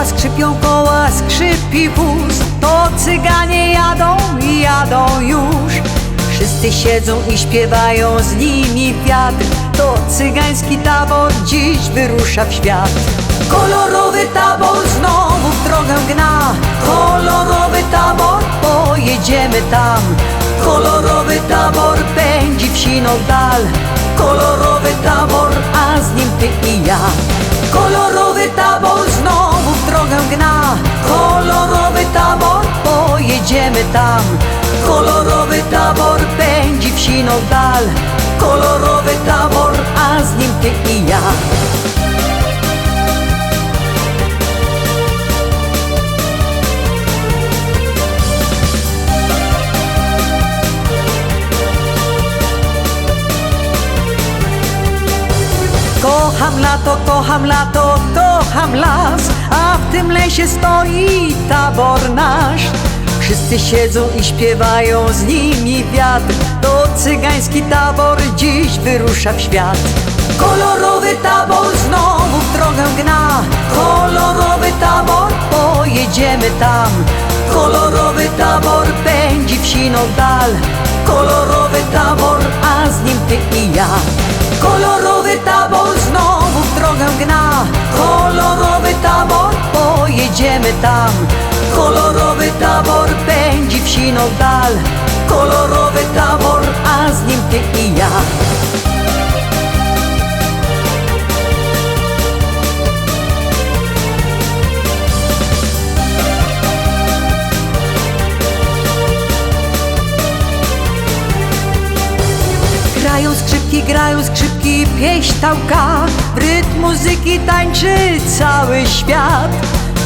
Skrzypią koła, skrzypi wóz, to cyganie jadą i jadą już. Wszyscy siedzą i śpiewają, z nimi wiatr. To cygański tabor dziś wyrusza w świat. Kolorowy tabor znowu w drogę gna. Kolorowy tabor, pojedziemy tam. Kolorowy tabor pędzi w siną dal. Kolorowy tabor, a z nim ty i ja. Kolorowy tabor znowu w drogę gna. Kolorowy tabor, pojedziemy tam. Kolorowy tabor pędzi w siną dal. Kolorowy tabor, a z nim ty i ja. Kocham lato, kocham lato, kocham las, a w tym lesie stoi tabor nasz. Wszyscy siedzą i śpiewają, z nimi wiatr. To cygański tabor dziś wyrusza w świat. Kolorowy tabor znowu w drogę gna. Kolorowy tabor, pojedziemy tam. Kolorowy tabor pędzi w siną dal. Kolorowy tabor, a z nim ty i ja. Kolorowy tabor znowu w drogę gna. Kolorowy tabor, pojedziemy tam. Kolorowy tabor pędzi w siną dal. Kolorowy tabor, a z nim ty i ja. Grają skrzypki, pieśń tałka. W rytm muzyki tańczy cały świat.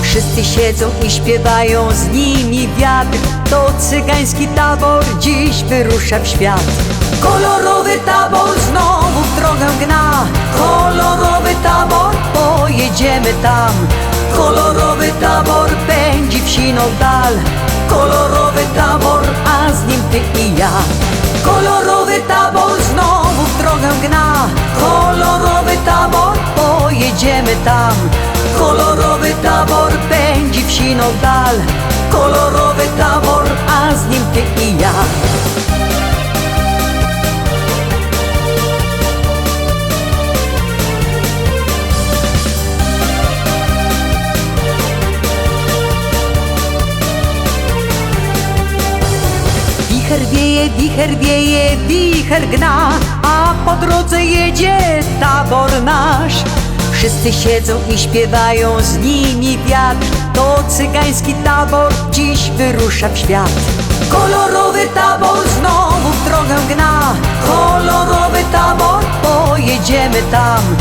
Wszyscy siedzą i śpiewają, z nimi wiatr. To cygański tabor dziś wyrusza w świat. Kolorowy tabor znowu w drogę gna. Kolorowy tabor, pojedziemy tam. Kolorowy tabor pędzi w siną dal. Kolorowy tabor, a z nim ty i ja. Kolorowy tabor znowu w drogę gna. Kolorowy tabor, pojedziemy tam. Kolorowy tabor pędzi w siną dal. Kolorowy tabor, a z nim ty i ja. Wicher wieje, wicher gna, a po drodze jedzie tabor nasz. Wszyscy siedzą i śpiewają, z nimi wiatr. To cygański tabor dziś wyrusza w świat. Kolorowy tabor znowu w drogę gna. Kolorowy tabor, pojedziemy tam.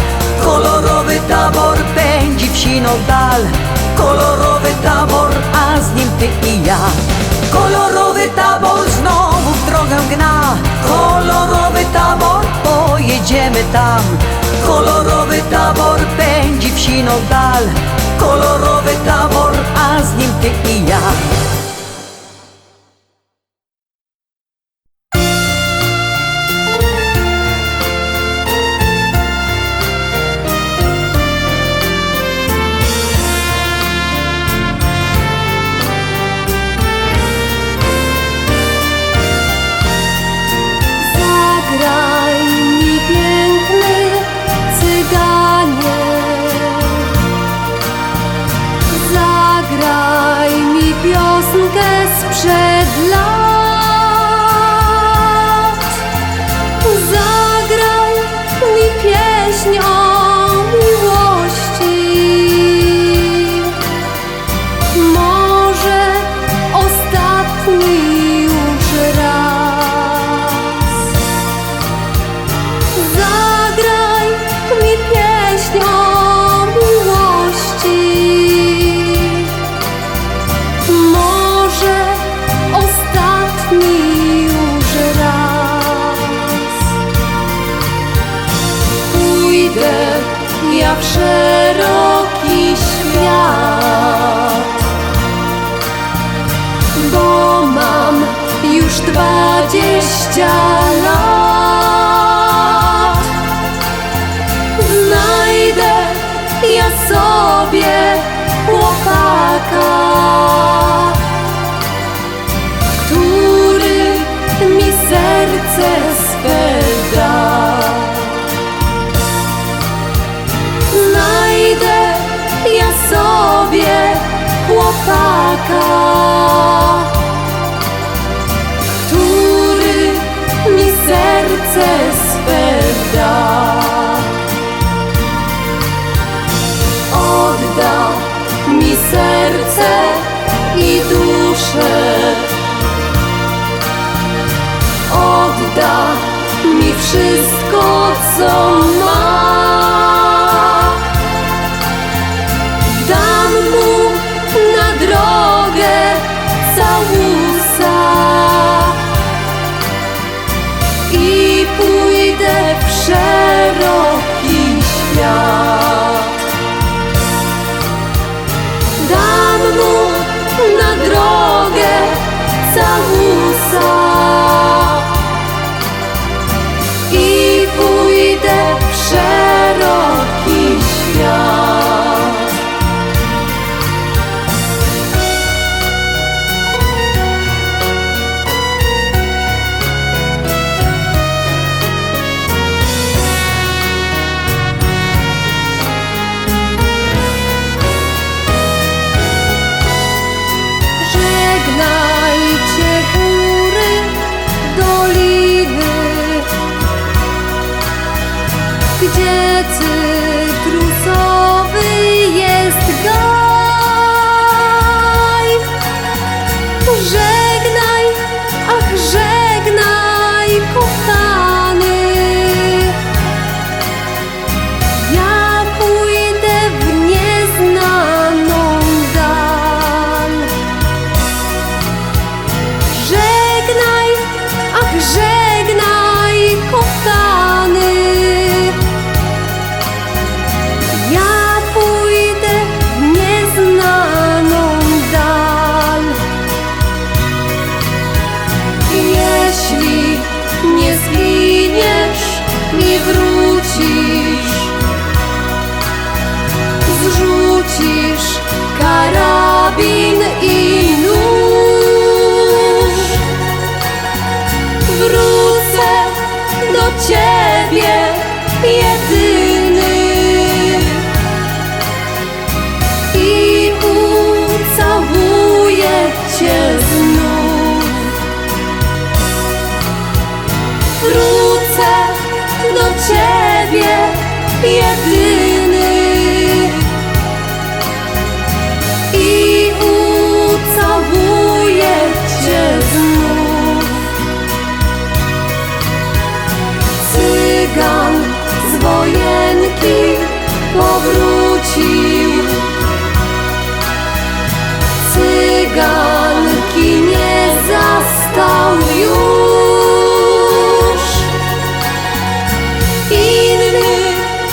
Kolorowy tabor pędzi w siną dal. Kolorowy tabor, a z nim ty i ja. Kolorowy tabor znowu w drogę gna. Kolorowy tabor, pojedziemy tam. Kolorowy tabor pędzi w siną dal. Kolorowy tabor, a z nim ty i ja. Sprzed lat zagraj mi pieśń o miłości. Może ostatni już raz. Zagraj mi pieśń o miłości. Ostatni już raz. Pójdę ja w szeroki świat, bo mam już 20 lat. Znajdę ja sobie chłopaka, sobie chłopaka, który mi serce swe da. Odda mi serce i duszę, odda mi wszystko, co ma. Dam mu na drogę całusa i pójdę w szeroki świat. Dam mu na drogę całusa i pójdę w szeroki świat. Żegnajcie góry, doliny, gdzie cytrusowy jest gaj. Żegnaj, ach żegnaj, kochany, ja pójdę w nieznaną dal. Żegnaj, ach żegnaj, kochany, ja pójdę w nieznaną dal. Jeśli nie zginiesz i wrócisz, zrzucisz karabin i nóż, wrócę do ciebie jedyny i ucałuję cię znów. Wrócę do ciebie jedyny i ucałuję cię znów. Cygan z wojenki powrócił, cyganki nie zastał już. Inny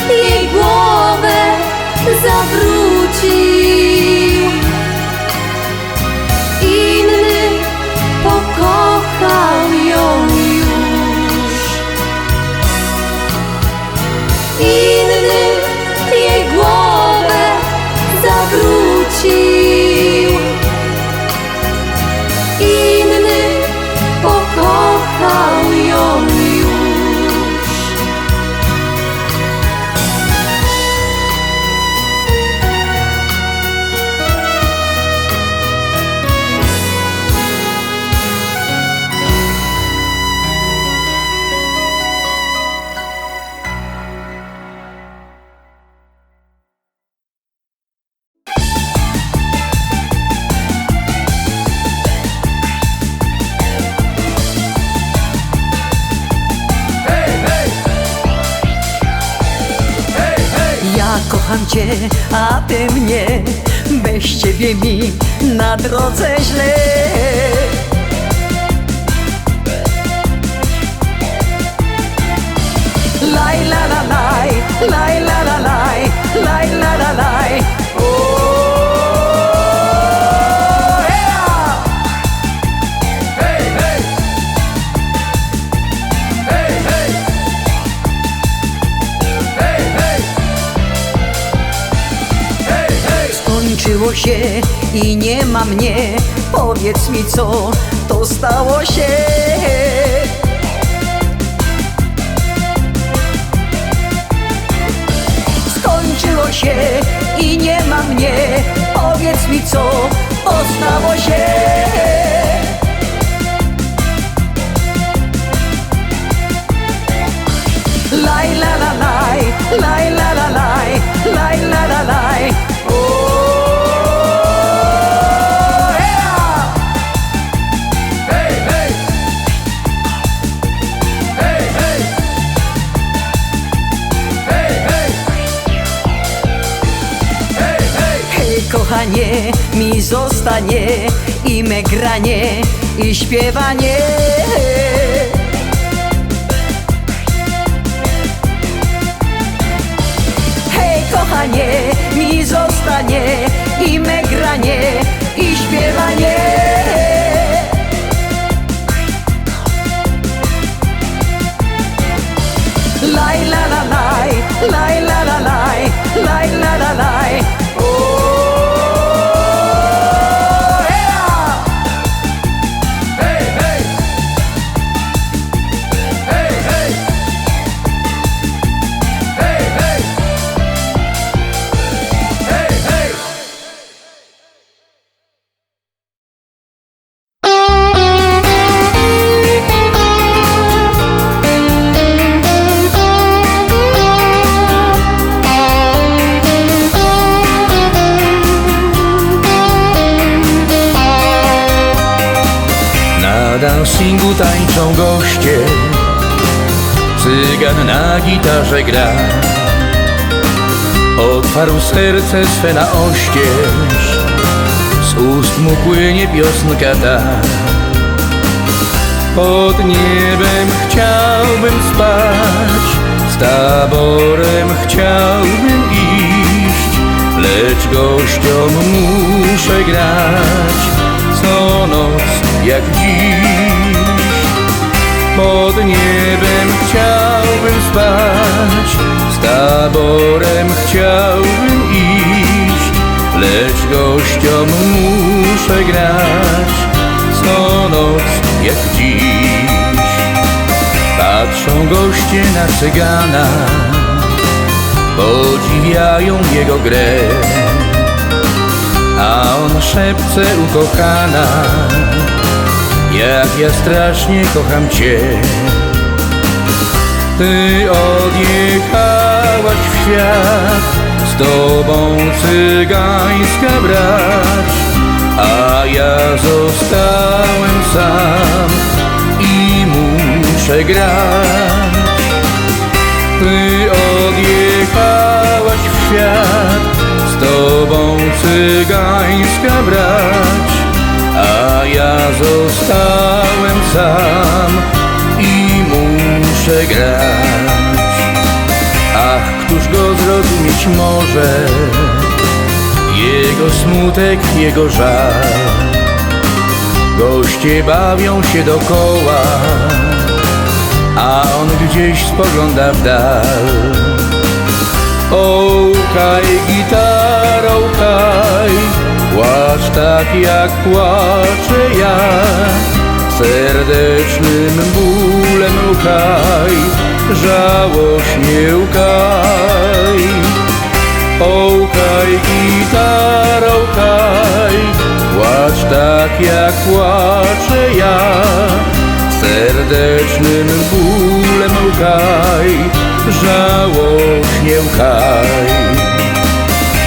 jej głowę zawrócił, inny pokochał ją już. Inny jej głowę zawrócił, inny pokochał ją już. Ja kocham cię, a ty mnie, bez ciebie mi na drodze źle. Laj la la laj, laj la la laj, laj la la laj. O, yeah! Hej, hej! Hej, hej! Hej, hej! Hej, hej! Skończyło się i nie ma mnie. Powiedz mi, co to stało się. Skończyło się i nie ma mnie. Powiedz i co ostało się. Laj la la laj, laj la la laj, laj la la laj. Kochanie, mi zostanie i me granie, i śpiewanie. Hej, kochanie, mi zostanie i me granie, i śpiewanie. Laj la la laj, laj la la laj, laj la la laj. Na dancingu tańczą goście, cygan na gitarze gra. Otwarł serce swe na oścież, z ust mu płynie piosenka ta. Pod niebem chciałbym spać, z taborem chciałbym iść, lecz gościom muszę grać co noc jak dziś. Pod niebem chciałbym spać, z taborem chciałbym iść, lecz gościom muszę grać co noc jak dziś. Patrzą goście na cygana, podziwiają jego grę, a on szepce ukochana, jak ja strasznie kocham cię. Ty odjechałaś w świat, z tobą cygańska brać, a ja zostałem sam i muszę grać. Ty odjechałaś w świat, z tobą cygańska brać, a ja zostałem sam i muszę grać. Ach, któż go zrozumieć może, jego smutek, jego żal. Goście bawią się dokoła, a on gdzieś spogląda w dal. O, łkaj gitaro, łkaj, płacz tak jak płaczę ja, serdecznym bólem łkaj, żałośnie łkaj. O, łkaj gitaro, łkaj, płacz tak jak płaczę ja, serdecznym bólem łkaj, żałośnie łkaj.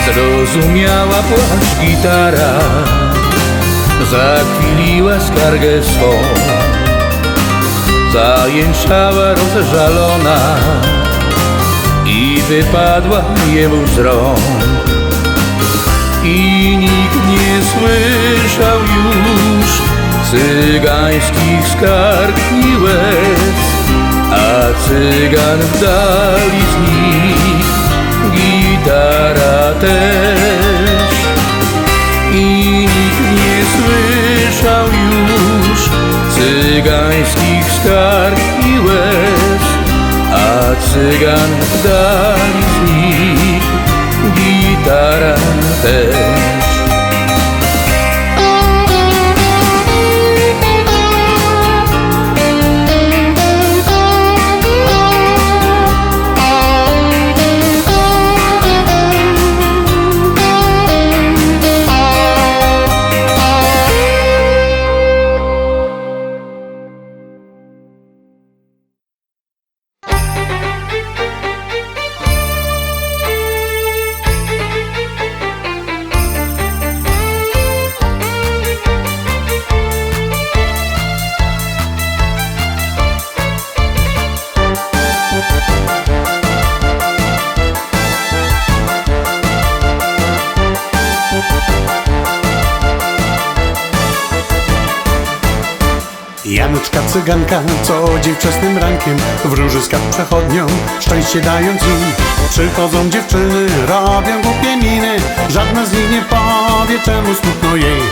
Zrozumiała płacz gitara, zakwiliła skargę swą, zajęczała rozżalona i wypadła jemu z rąk. I nikt nie słyszał już cygańskich skarg i łez, a cygan w dali znikł, gitara też. I nikt nie słyszał już cygańskich skarg i łez, a cygan w dali znikł, gitara też. Janeczka cyganka, co dzień wczesnym rankiem wróży skarb przechodniom, szczęście dając im. Przychodzą dziewczyny, robią głupie miny, żadna z nich nie powie, czemu smutno jej.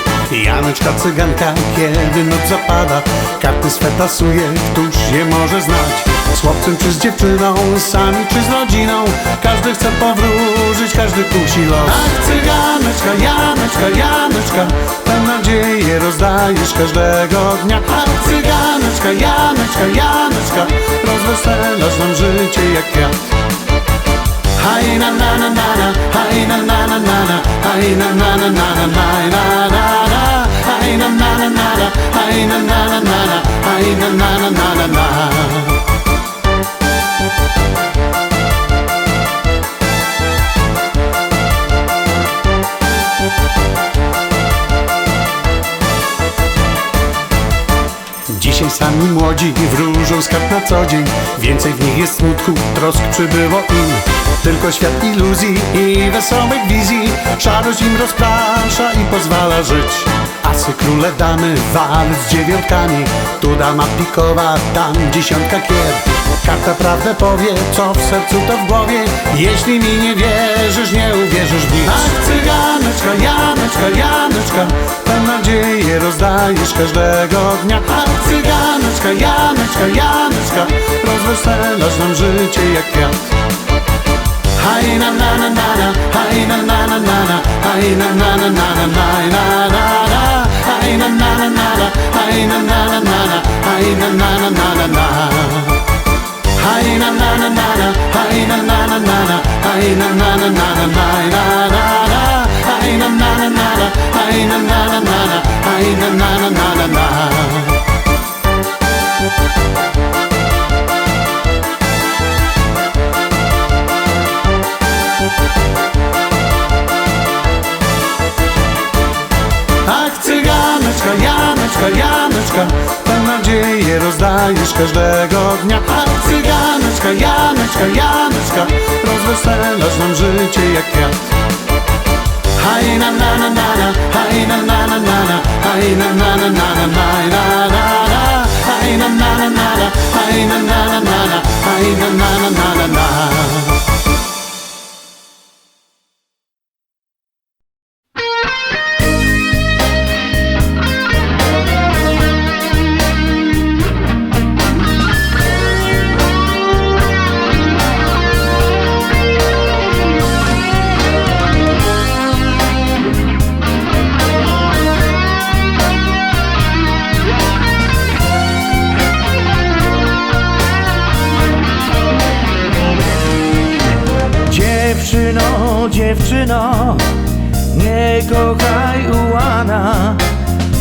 Janeczka cyganka, kiedy noc zapada, karty swe tasuje, któż je może znać? Z chłopcem czy z dziewczyną, sami czy z rodziną, każdy chce powróżyć, każdy kusi los. Ach, cyganeczka, Janeczka, Janeczka, tę nadzieję rozdajesz każdego dnia. Ach, cyganeczka, Janeczka, Janeczka, rozweselasz nam życie jak kwiat. Haj na na na na na, haj na na na na na, haj na na na na na, haj na na na, haj na na na na na, haj na na na na na, haj na na na na na na. Dzisiaj sami młodzi wróżą skarb na co dzień, więcej w nich jest smutku, trosk przybyło im. Tylko świat iluzji i wesołych wizji szarość im rozprasza i pozwala żyć. Asy, króle, damy, walc z dziewiątkami, tu dama pikowa, tam dziesiątka kier. Karta prawdę powie, co w sercu to w głowie, jeśli mi nie wierzysz, nie uwierzysz w nic. Ach, cyganeczka, Janeczka, Janeczka, tę nadzieję rozdajesz każdego dnia. Ach, cyganeczka, Janeczka, Janeczka, rozweselasz nam życie jak kwiat. Haj na na na na na, haj na na na na na, haj na na na na na, haj na na na, haj na na na na na, haj na na na na na, haj na na na na na na. Haj na na na na na, haj na na na na na, haj na na na na na, haj na na na, haj na na na na na, haj na na na na na, haj na na na na na. Ach, cyganeczka, Janeczka, Janeczka, tę nadzieję rozdajesz każdego dnia. Ach, cyganeczka, Janeczka, Janeczka, rozweselasz nam życie jak kwiat. Haj na na na na na, haj na na na na na, haj na na na na na, haj na na na, haj na na na na na, haj na na na na na, haj na na na na na na. Dziewczyno, nie kochaj ułana,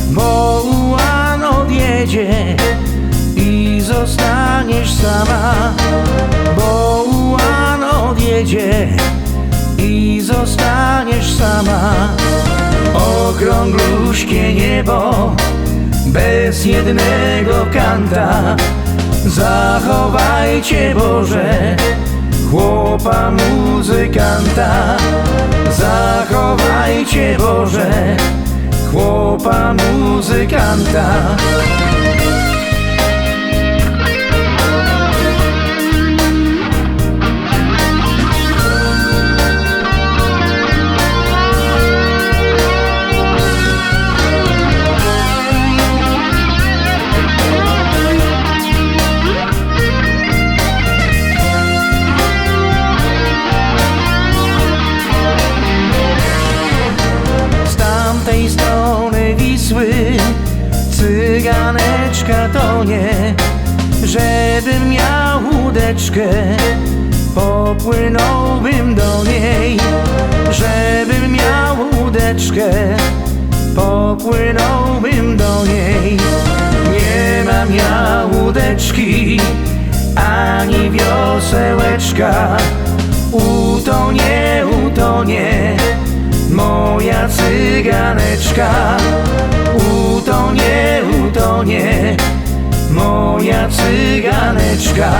bo ułan odjedzie i zostaniesz sama. Bo ułan odjedzie i zostaniesz sama. Okrągluśkie niebo bez jednego kanta, zachowajcie Boże chłopa muzykanta. Zachowajcie Boże chłopa muzykanta. Cyganeczka tonie, żebym miał łódeczkę, popłynąłbym do niej. Żebym miał łódeczkę, popłynąłbym do niej. Nie mam ja łódeczki, ani wiosełeczka, utonie, utonie moja cyganeczka. Utonie, utonie moja cyganeczka.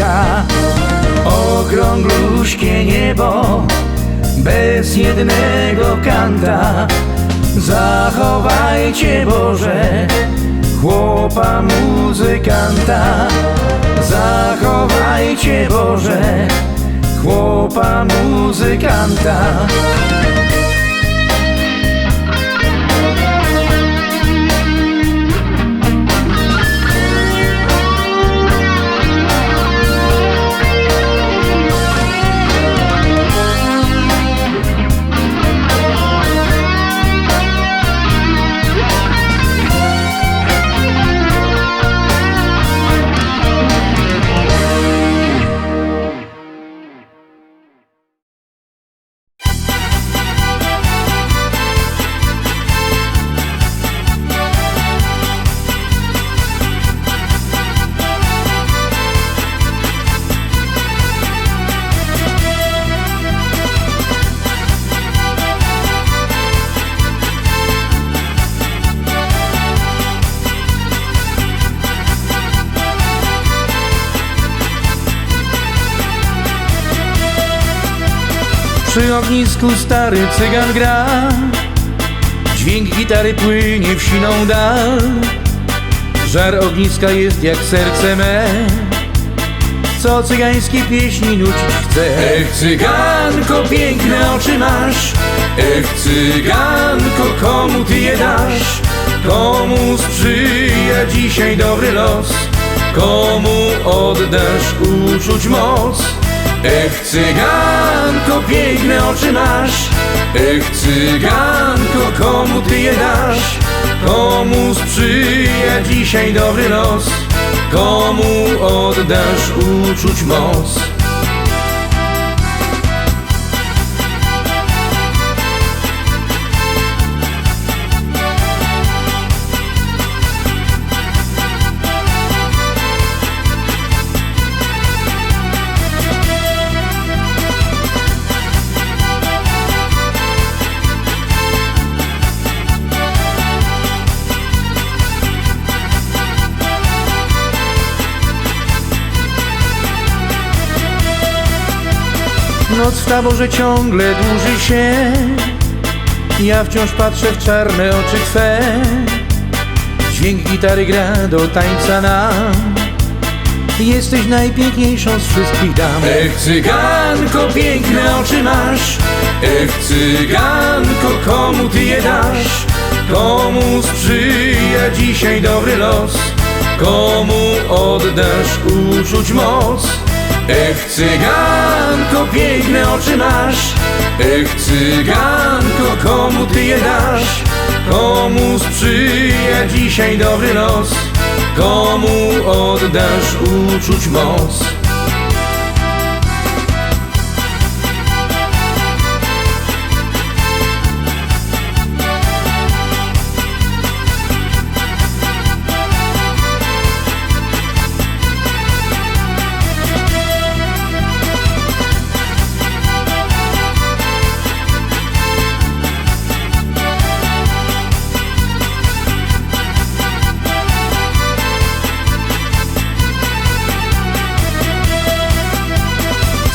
Polska. Okrągluśkie niebo bez jednego kanta. Zachowajcie Boże chłopa muzykanta. Zachowajcie Boże chłopa muzykanta. Przy ognisku stary cygan gra, dźwięk gitary płynie w siną dal. Żar ogniska jest jak serce me, co cygańskie pieśni nucić chce. Ech cyganko, piękne oczy masz, ech cyganko, komu ty je dasz? Komu sprzyja dzisiaj dobry los? Komu oddasz uczuć moc? Ech cyganko, piękne oczy masz, ech cyganko, komu ty je dasz? Komu sprzyja dzisiaj dobry los? Komu oddasz uczuć moc? Noc w taborze ciągle dłuży się, ja wciąż patrzę w czarne oczy Twe. Dźwięk gitary gra do tańca nam, jesteś najpiękniejszą z wszystkich dam. Ech cyganko, piękne oczy masz, ech cyganko, komu ty je dasz? Komu sprzyja dzisiaj dobry los? Komu oddasz uczuć moc? Ech cyganko, piękne oczy masz, ech cyganko, komu ty je dasz? Komu sprzyja dzisiaj dobry los? Komu oddasz uczuć moc?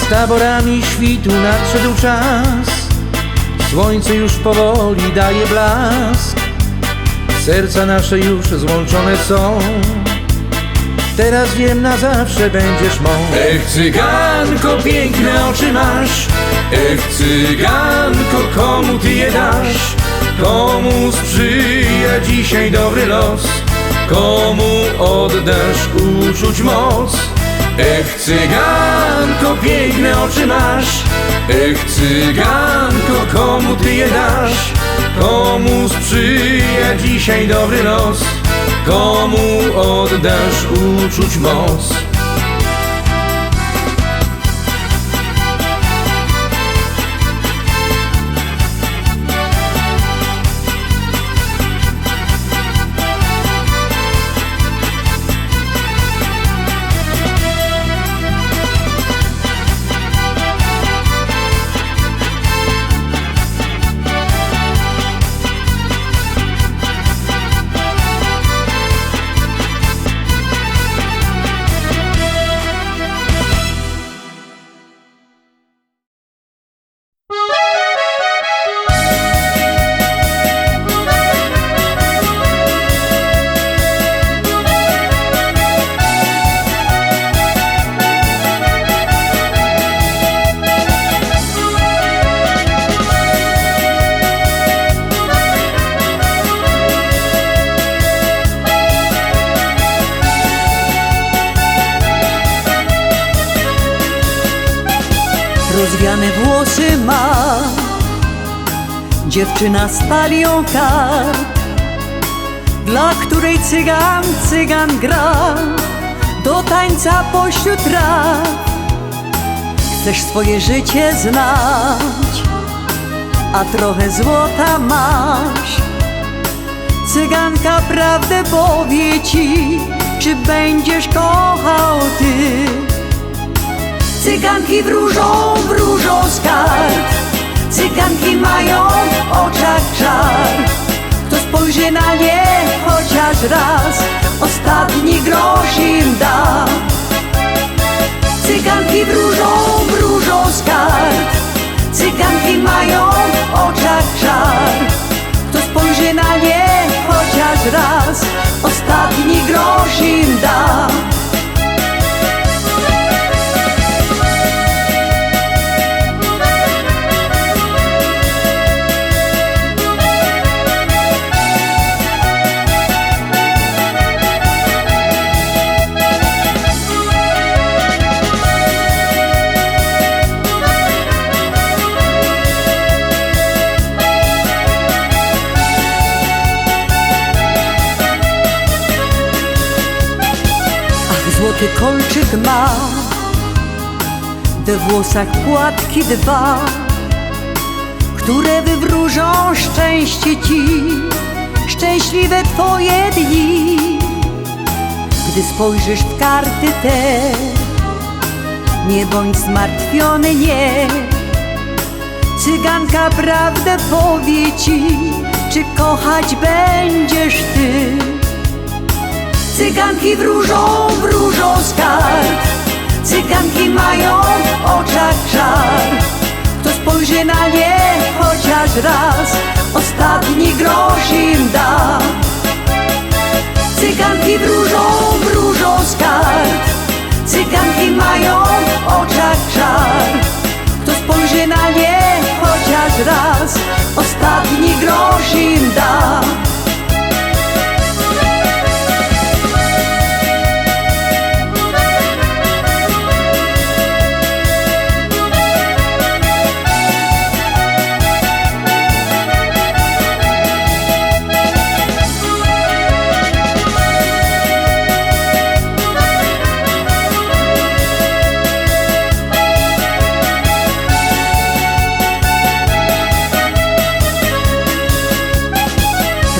Z taborami świtu nadszedł czas, słońce już powoli daje blask. Serca nasze już złączone są, teraz wiem, na zawsze będziesz mą. Ech cyganko, piękne oczy masz, ech cyganko, komu ty je dasz? Komu sprzyja dzisiaj dobry los? Komu oddasz uczuć moc? Ech cyganko, piękne oczy masz, ech cyganko, komu ty je dasz? Komu sprzyja dzisiaj dobry los? Komu oddasz uczuć moc? Rozwiane włosy ma dziewczyna z talią kart, dla której cygan gra do tańca pośród traw. Chcesz swoje życie znać, a trochę złota masz. Cyganka prawdę powie ci, czy będziesz kochał ty. Cyganki wróżą z kart, cyganki mają w oczach żar. Kto spojrzy na nie chociaż raz, ostatni grosz im da. Cyganki wróżą z kart, cyganki mają w oczach żar. Kto spojrzy na nie chociaż raz, ostatni grosz im da. Złoty kolczyk ma, we włosach płatki dwa, które wywróżą szczęście ci, szczęśliwe twoje dni. Gdy spojrzysz w karty te, nie bądź zmartwiony, nie. Cyganka prawdę powie ci, czy kochać będziesz ty. Cyganki wróżą z kart, cyganki mają w oczach żar. Kto spojrzy na nie chociaż raz, ostatni grosz im da. Cyganki wróżą z kart, cyganki mają w oczach żar. Kto spojrzy na nie chociaż raz, ostatni grosz im da.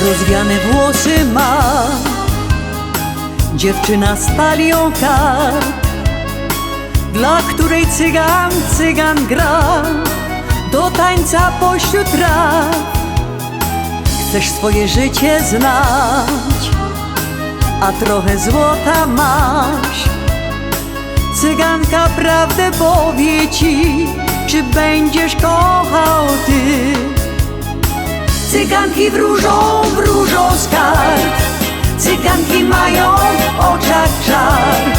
Rozwiane włosy ma dziewczyna z talią kart, dla której cygan gra do tańca pośród traw. Chcesz swoje życie znać, a trochę złota masz. Cyganka prawdę powie ci, czy będziesz kochał ty. Cyganki wróżą z kart, cyganki mają w oczach żar.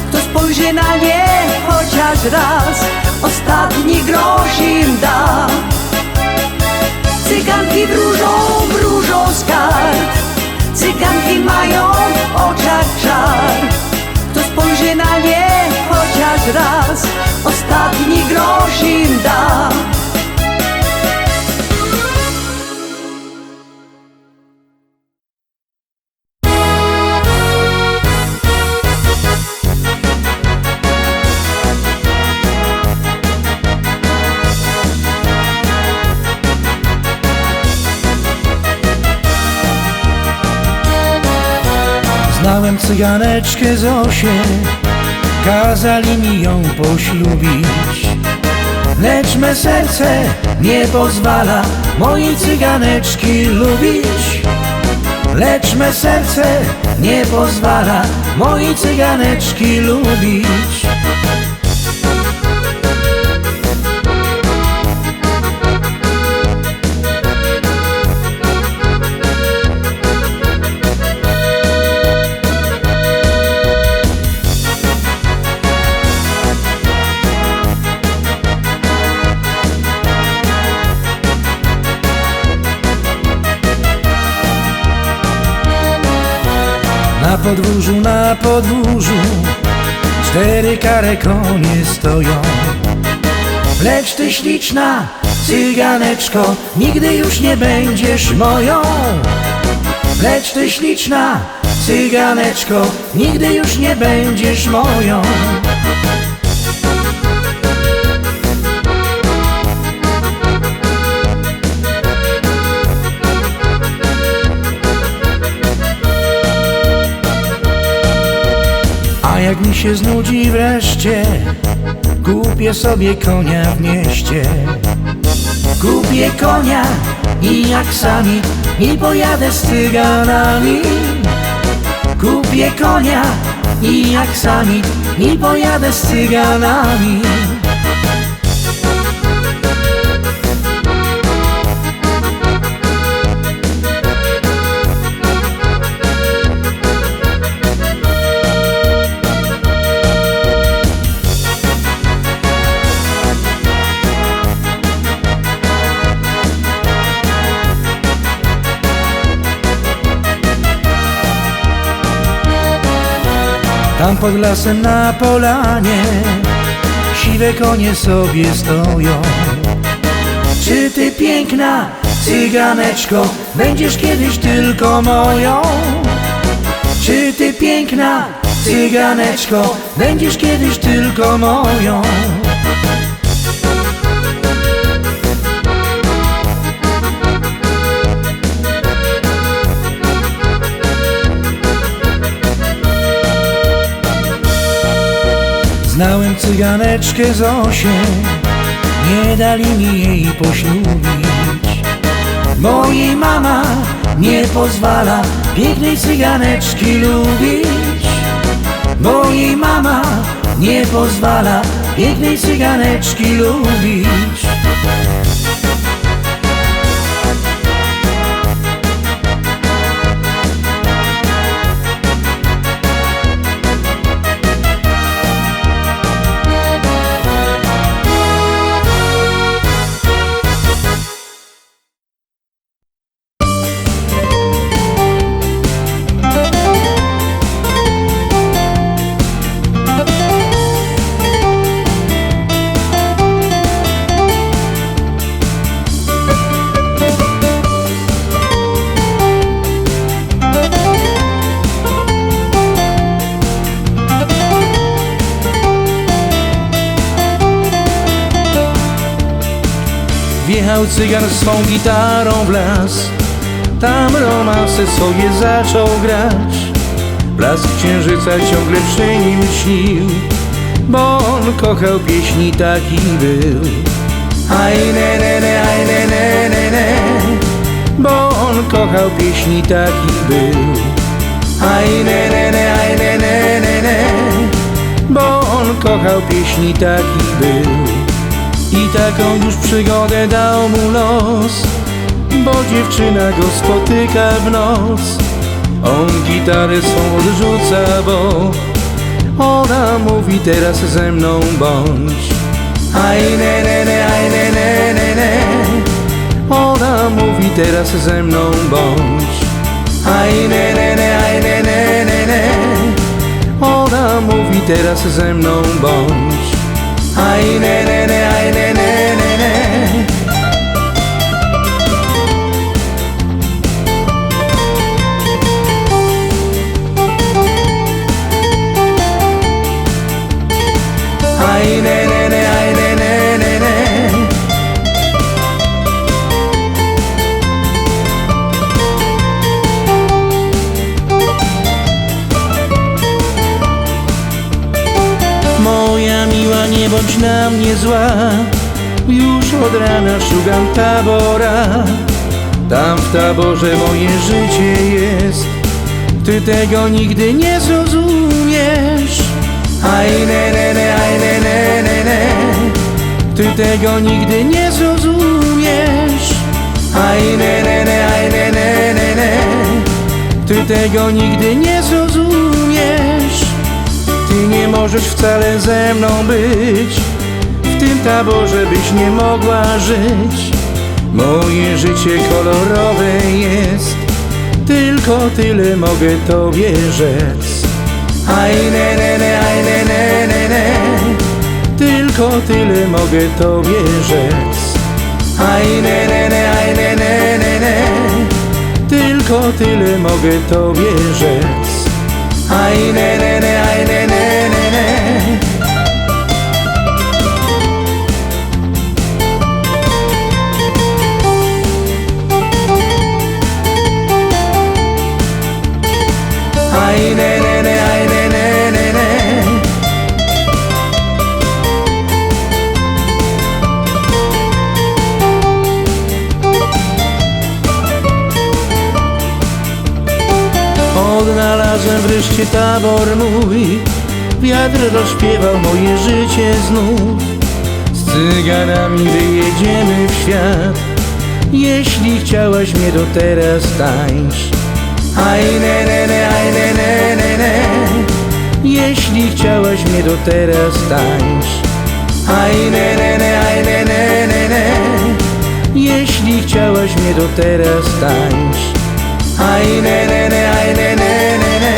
Kto spojrzy na nie chociaż raz, ostatni grosz im da. Cyganki wróżą z kart, cyganki mają w oczach żar. Kto spojrzy na nie chociaż raz, ostatni grosz im da. Znałem cyganeczkę Zosię, kazali mi ją poślubić. Lecz me serce nie pozwala mojej cyganeczki lubić. Lecz me serce nie pozwala mojej cyganeczki lubić. Na podwórzu 4 kare konie stoją. Lecz ty śliczna cyganeczko, nigdy już nie będziesz moją. Lecz ty śliczna cyganeczko, nigdy już nie będziesz moją. A jak mi się znudzi wreszcie, kupię sobie konia w mieście. Kupię konia i jak sami i pojadę z cyganami. Kupię konia i jak sami i pojadę z cyganami. Tam pod lasem na polanie siwe konie sobie stoją. Czy ty piękna cyganeczko będziesz kiedyś tylko moją? Czy ty piękna cyganeczko będziesz kiedyś tylko moją? Znałem cyganeczkę Zosię, nie dali mi jej poślubić, bo jej mama nie pozwala pięknej cyganeczki lubić. Bo jej mama nie pozwala pięknej cyganeczki lubić. Wjechał cygan swą gitarą w las, tam romanse sobie zaczął grać. Blask księżyca ciągle przy nim śnił, bo on kochał pieśni, taki był. Aj ne ne ne, aj ne ne ne ne, bo on kochał pieśni, taki był. Aj ne ne ne, aj ne ne ne ne, bo on kochał pieśni, taki był. I taką już przygodę dał mu los, bo dziewczyna go spotyka w noc. On gitarę swą odrzuca, bo ona mówi: teraz ze mną bądź. Aj ne ne ne, aj ne ne ne ne, ona mówi: teraz ze mną bądź. Aj ne ne ne, aj ne ne ne ne, ona mówi: teraz ze mną bądź. Aj ne ne ne, aj ne ne ne ne. Aj ne ne ne, aj ne ne ne ne. Moja miła, nie bądź na mnie zła, już od rana szukam tabora. Tam w taborze moje życie jest, ty tego nigdy nie zrozumiesz. Aj ne ne ne, aj ne ne ne ne, ty tego nigdy nie zrozumiesz. Aj ne ne ne, aj ne ne ne ne, ty tego nigdy nie zrozumiesz. Ty nie możesz wcale ze mną być, w tym taborze byś nie mogła żyć. Moje życie kolorowe jest, tylko tyle mogę tobie rzec. Aj ne ne ne, aj ne ne ne ne, tylko tylko tyle mogę tobie rzec. Aj ne ne ne, aj ne ne ne ne, tylko tyle mogę tobie rzec. Aj ne ne ne, aj ne ne ne ne. Aj ne ne ne, aj ne ne ne ne. Odnalazłem wreszcie tabor mój, wiatr rozśpiewał moje życie znów. Z cyganami wyjedziemy w świat, jeśli chciałaś mnie to teraz tańcz. Aj ne ne ne, aj ne ne ne ne, jeśli chciałaś mnie to teraz tańcz. Aj ne ne ne, aj ne ne ne ne, jeśli chciałaś mnie to teraz tańcz. Aj ne ne ne, aj ne ne ne ne.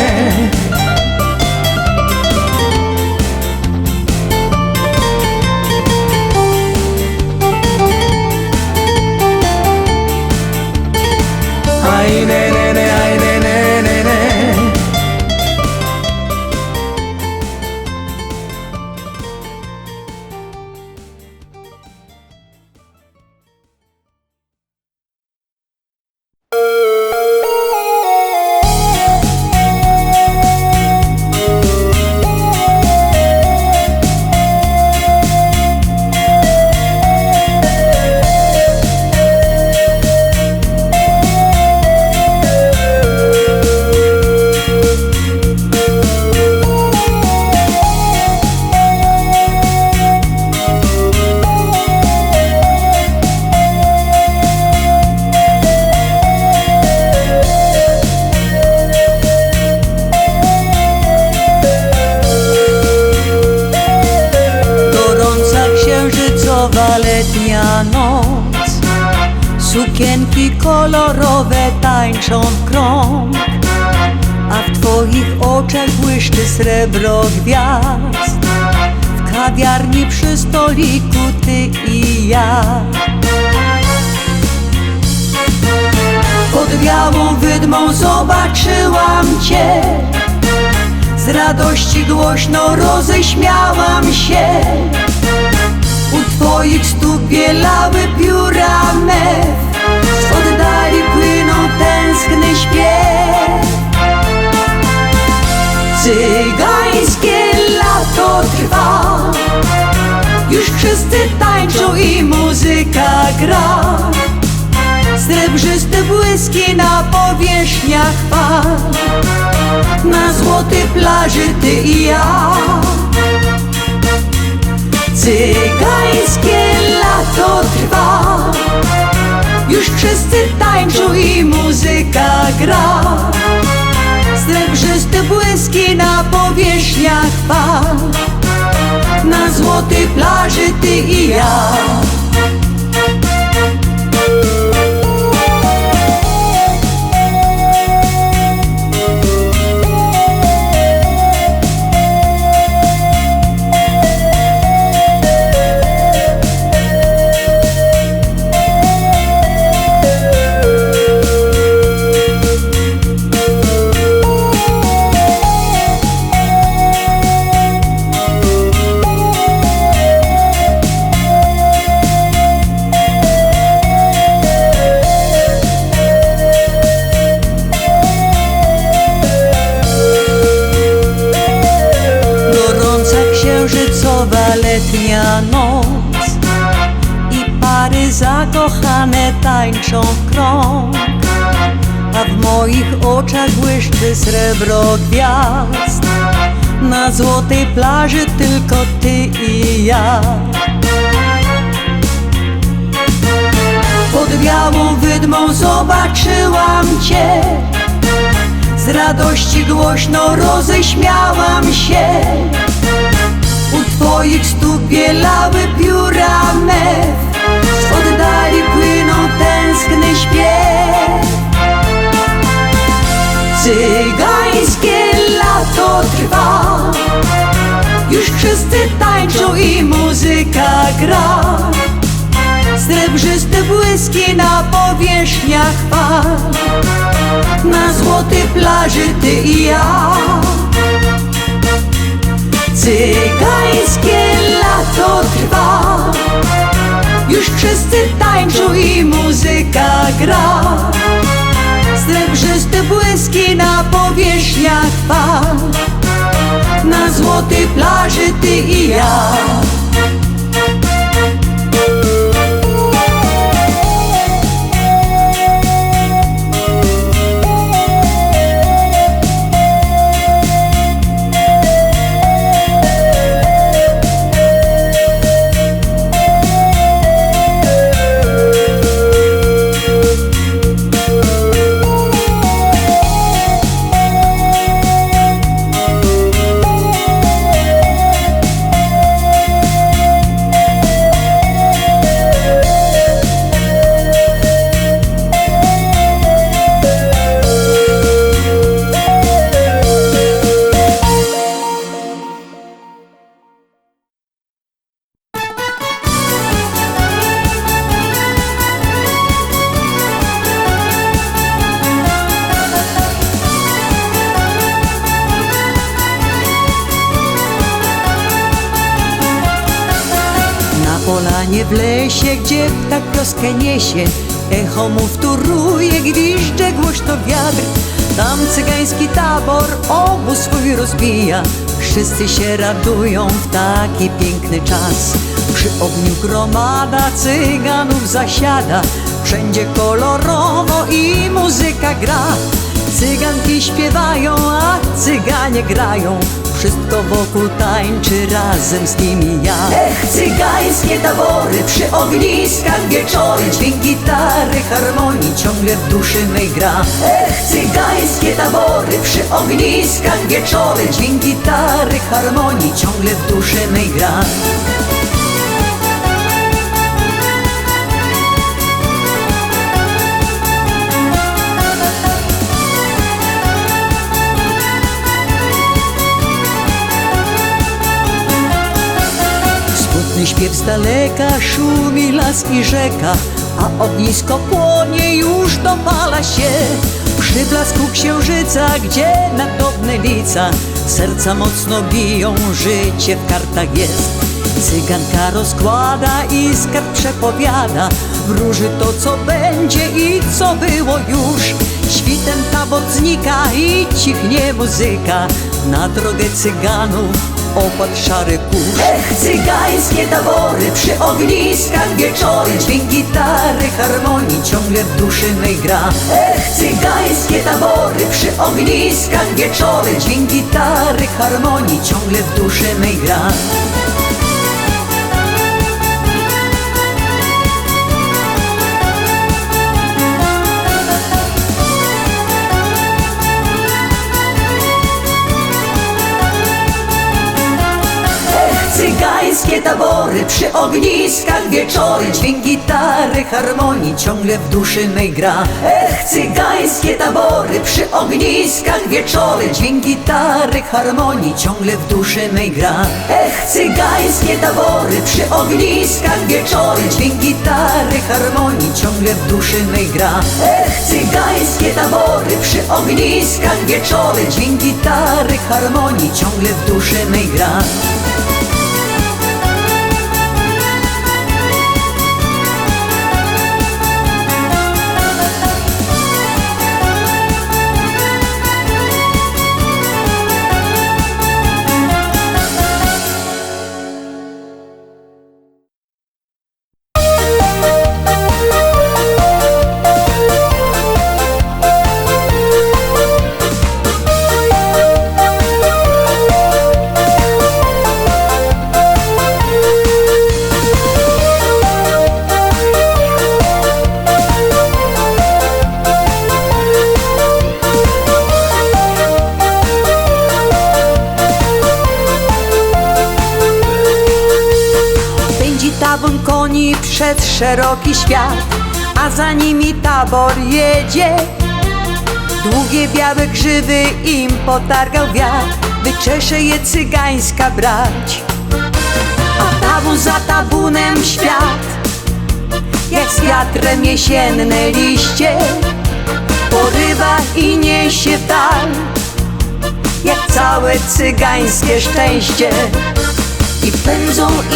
Aj ne ne ne, aj ne ne ne ne. Letnia noc, sukienki kolorowe tańczą w krąg, a w twoich oczach błyszczy srebro gwiazd. W kawiarni przy stoliku ty i ja. Pod białą wydmą zobaczyłam cię, z radości głośno roześmiałam się. U twoich stóp bielały pióra mew, z oddali płynął tęskny śpiew. Cygańskie lato trwa, już wszyscy tańczą i muzyka gra. Srebrzyste błyski na powierzchniach fal, na złotej plaży ty i ja. Cygańskie lato trwa, już wszyscy tańczą i muzyka gra. Srebrzyste błyski na powierzchniach fal, na złotej plaży ty i ja. Letnia noc i pary zakochane tańczą w krąg, a w moich oczach błyszczy srebro gwiazd. Na złotej plaży tylko ty i ja. Pod białą wydmą zobaczyłam cię, z radości głośno roześmiałam się. U twoich stóp bielały pióra mew, z oddali płynął tęskny śpiew. Cygańskie lato trwa, już wszyscy wszyscy tańczą i muzyka gra. Srebrzyste błyski na powierzchniach fal. Na złotej plaży ty i ja. Cygańskie lato trwa. Już wszyscy tańczą i muzyka gra. Srebrzyste błyski na powierzchniach fal. Na złotej plaży ty i ja. Polanie w lesie, gdzie ptak troskę niesie, echo mu wtóruje, gwizdże głośno wiatr. Tam cygański tabor obóz swój rozbija. Wszyscy się radują w taki piękny czas. Przy ogniu gromada cyganów zasiada. Wszędzie kolorowo i muzyka gra. Cyganki śpiewają, a cyganie grają. Wszystko wokół tańczy razem z nimi ja. Ech, cygańskie tabory, przy ogniskach wieczory. Dźwięk gitary, harmonii ciągle w duszy mej gra. Ech, cygańskie tabory, przy ogniskach wieczory. Dźwięk gitary, harmonii ciągle w duszy mej gra. Śpiew z daleka, szumi las i rzeka, a ognisko płonie, już dopala się. Przy blasku księżyca, gdzie nadobne lica serca mocno biją, życie w kartach jest. Cyganka rozkłada i skarb przepowiada, wróży to co będzie i co było już. Świtem tabor znika i cichnie muzyka, na drogę cyganów opadł szary kurz. Ech, cygańskie tabory, przy ogniskach wieczory. Dźwięk gitary, harmonii ciągle w duszy mej gra. Ech, cygańskie tabory, przy ogniskach wieczory. Dźwięk gitary, harmonii ciągle w duszy mej gra. Cygańskie tabory, przy ogniskach wieczory. Dźwięk gitary, harmonii ciągle w duszy mej gra. Ech, cygańskie tabory, przy ogniskach wieczory. Dźwięk gitary, harmonii ciągle w duszy mej gra. Ech, cygańskie tabory, przy ogniskach wieczory. Dźwięk gitary, harmonii ciągle w duszy mej gra. Ech, cygańskie tabory, przy ogniskach wieczory. Dźwięk gitary, harmonii ciągle w duszy mej gra. Tabun koni przed szeroki świat, a za nimi tabor jedzie. Długie białe grzywy im potargał wiatr, wyczesze je cygańska brać. tabun za tabunem świat, jak z wiatrem jesienne liście, porywa i niesie w dal, jak całe cygańskie szczęście.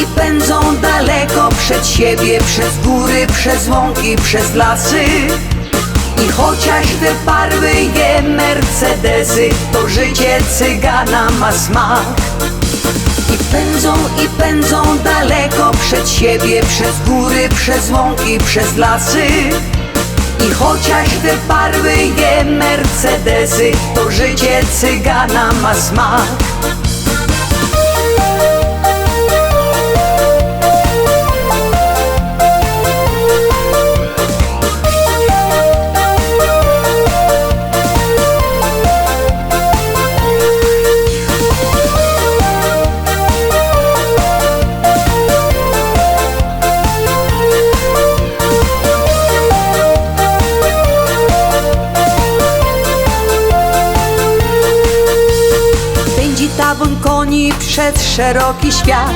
I pędzą daleko przed siebie, przez góry, przez łąki, przez lasy. I chociaż wyparły je Mercedesy, to życie cygana ma smak. I pędzą daleko przed siebie, przez góry, przez łąki, przez lasy. I chociaż wyparły je Mercedesy, to życie cygana ma smak. Tabun koni przez szeroki świat,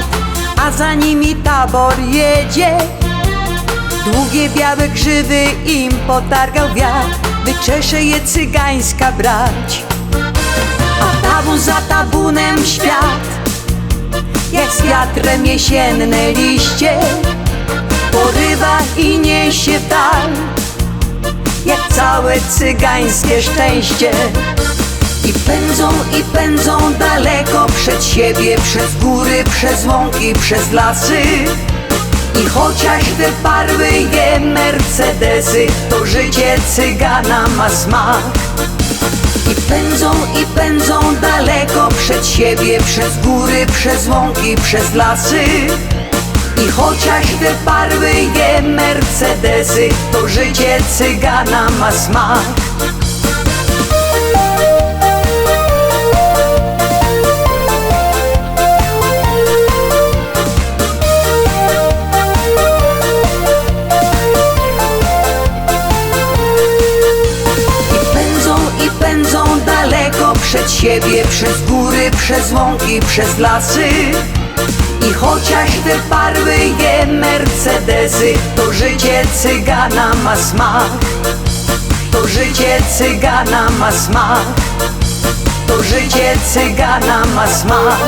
a za nimi tabor jedzie. Długie białe grzywy im potargał wiatr, wyczesze je cygańska brać. A tabun za tabunem świat, jak z wiatrem jesienne liście, porywa i niesie w dal, jak całe cygańskie szczęście. I pędzą daleko przed siebie, przez góry, przez łąki, przez lasy. I chociaż wyparły je Mercedesy, to życie cygana ma smak. I pędzą daleko przed siebie, przez góry, przez łąki, przez lasy. I chociaż wyparły je Mercedesy, to życie cygana ma smak. Pędzą daleko przed siebie, przez góry, przez łąki, przez lasy. I chociaż wyparły je Mercedesy, to życie cygana ma smak. To życie cygana ma smak. To życie cygana ma smak.